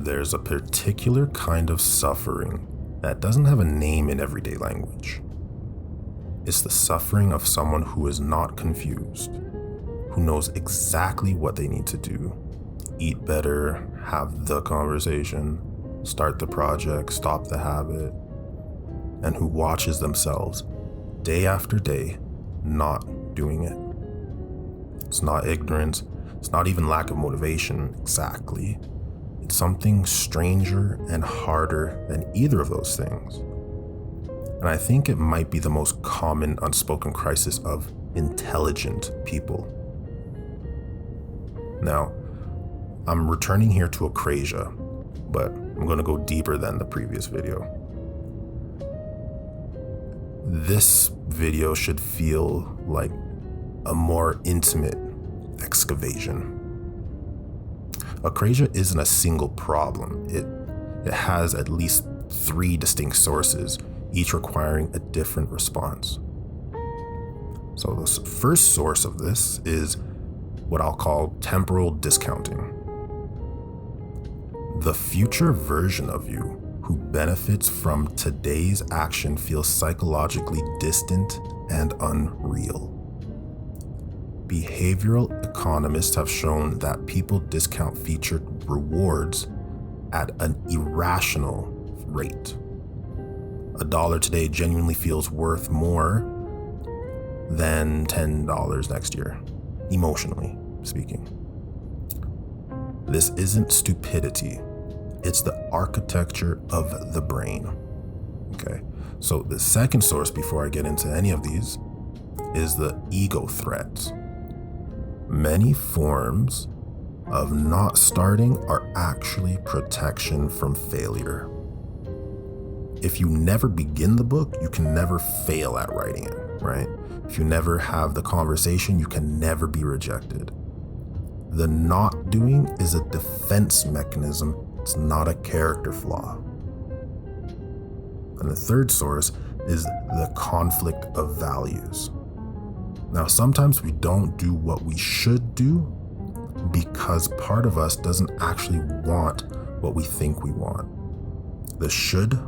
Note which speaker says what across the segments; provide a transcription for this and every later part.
Speaker 1: There's a particular kind of suffering that doesn't have a name in everyday language. It's the suffering of someone who is not confused, who knows exactly what they need to do. Eat better, have the conversation, start the project, stop the habit, and who watches themselves day after day not doing it. It's not ignorance, it's not even lack of motivation exactly. It's something stranger and harder than either of those things. And I think it might be the most common unspoken crisis of intelligent people. Now, I'm returning here to akrasia, but I'm going to go deeper than the previous video. This video should feel like a more intimate excavation. Akrasia isn't a single problem. It has at least 3 distinct sources, each requiring a different response. So the first source of this is what I'll call temporal discounting. The future version of you who benefits from today's action feels psychologically distant and unreal. Behavioral economists have shown that people discount future rewards at an irrational rate. $1 today genuinely feels worth more than $10 next year, emotionally speaking. This isn't stupidity. It's the architecture of the brain. Okay, so the second source before I get into any of these is the ego threat. Many forms of not starting are actually protection from failure. If you never begin the book, you can never fail at writing it, right? If you never have the conversation, you can never be rejected. The not doing is a defense mechanism. It's not a character flaw. And the third source is the conflict of values. Now, sometimes we don't do what we should do because part of us doesn't actually want what we think we want. The should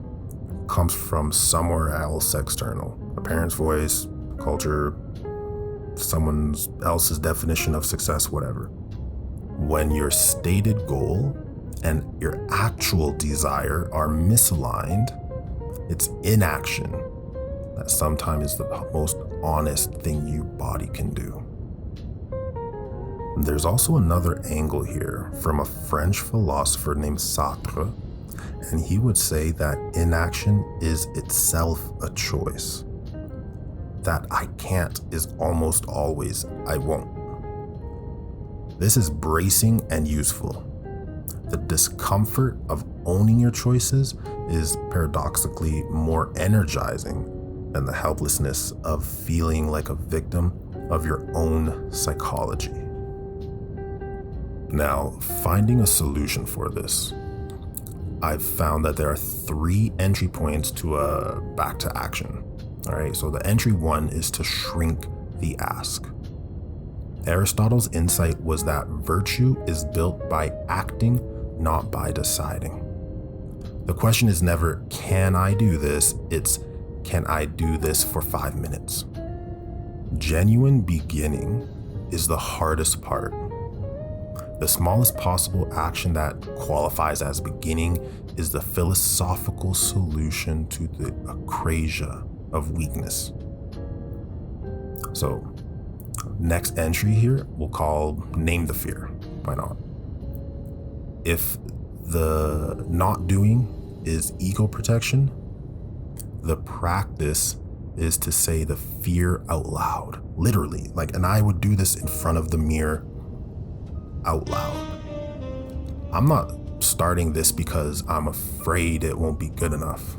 Speaker 1: comes from somewhere else external, a parent's voice, culture, someone else's definition of success, whatever. When your stated goal and your actual desire are misaligned, it's inaction that sometimes is the most honest thing your body can do. There's also another angle here from a French philosopher named Sartre, and he would say that inaction is itself a choice. That I can't is almost always I won't. This is bracing and useful. The discomfort of owning your choices is paradoxically more energizing than the helplessness of feeling like a victim of your own psychology. Now, finding a solution for this, I've found that there are 3 entry points to back to action. All right, so the entry 1 is to shrink the ask. Aristotle's insight was that virtue is built by acting, not by deciding. The question is never, can I do this? It's, can I do this for 5 minutes? Genuine beginning is the hardest part. The smallest possible action that qualifies as beginning is the philosophical solution to the akrasia of weakness. So, next entry here we'll call name the fear. Why not? If the not doing is ego protection, the practice is to say the fear out loud, literally. And I would do this in front of the mirror out loud. I'm not starting this because I'm afraid it won't be good enough.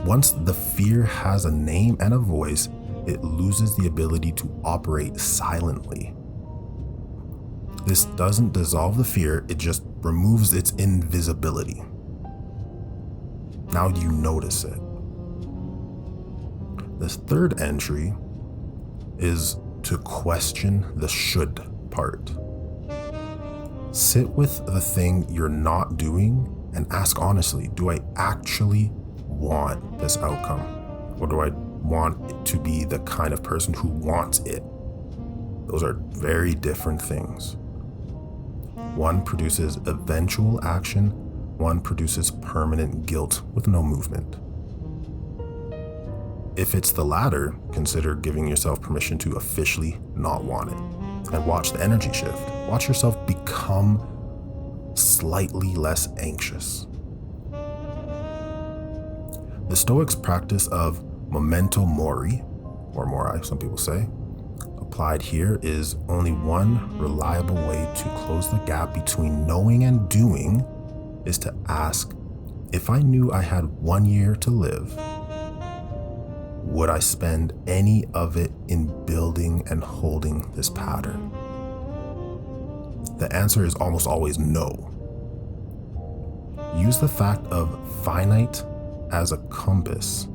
Speaker 1: Once the fear has a name and a voice, it loses the ability to operate silently. This doesn't dissolve the fear, it just removes its invisibility. Now you notice it. The third entry is to question the should part. Sit with the thing you're not doing and ask honestly, do I actually want this outcome? Or do I want it to be the kind of person who wants it? Those are very different things. One produces eventual action, one produces permanent guilt with no movement. If it's the latter, consider giving yourself permission to officially not want it. And watch the energy shift. Watch yourself become slightly less anxious. The Stoics' practice of memento mori, or mori, some people say, applied here is only one reliable way to close the gap between knowing and doing is to ask, if I knew I had 1 year to live, would I spend any of it in building and holding this pattern? The answer is almost always no. Use the fact of finite as a compass,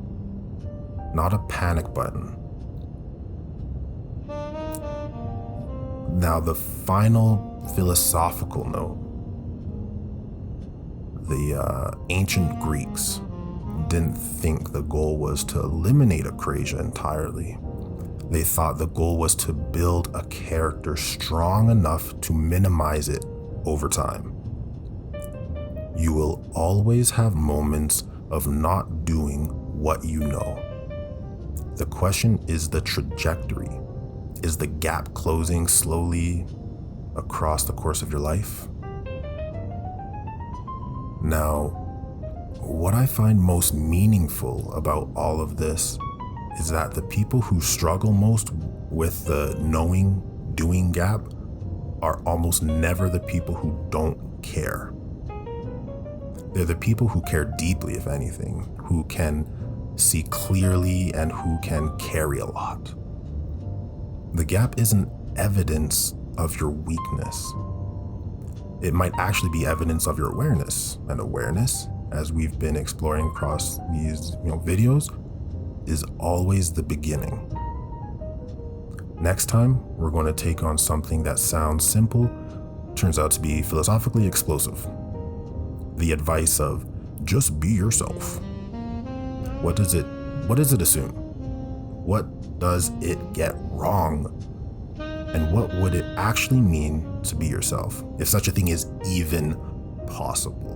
Speaker 1: not a panic button. Now, the final philosophical note. The ancient Greeks didn't think the goal was to eliminate akrasia entirely. They thought the goal was to build a character strong enough to minimize it over time. You will always have moments of not doing what you know. The question is the trajectory. Is the gap closing slowly across the course of your life? Now, what I find most meaningful about all of this is that the people who struggle most with the knowing-doing gap are almost never the people who don't care. They're the people who care deeply, if anything, who can see clearly and who can carry a lot. The gap isn't evidence of your weakness. It might actually be evidence of your awareness, and awareness, as we've been exploring across these videos, is always the beginning. Next time, we're going to take on something that sounds simple, turns out to be philosophically explosive. The advice of just be yourself. What does it assume? What does it get wrong? And what would it actually mean to be yourself, if such a thing is even possible?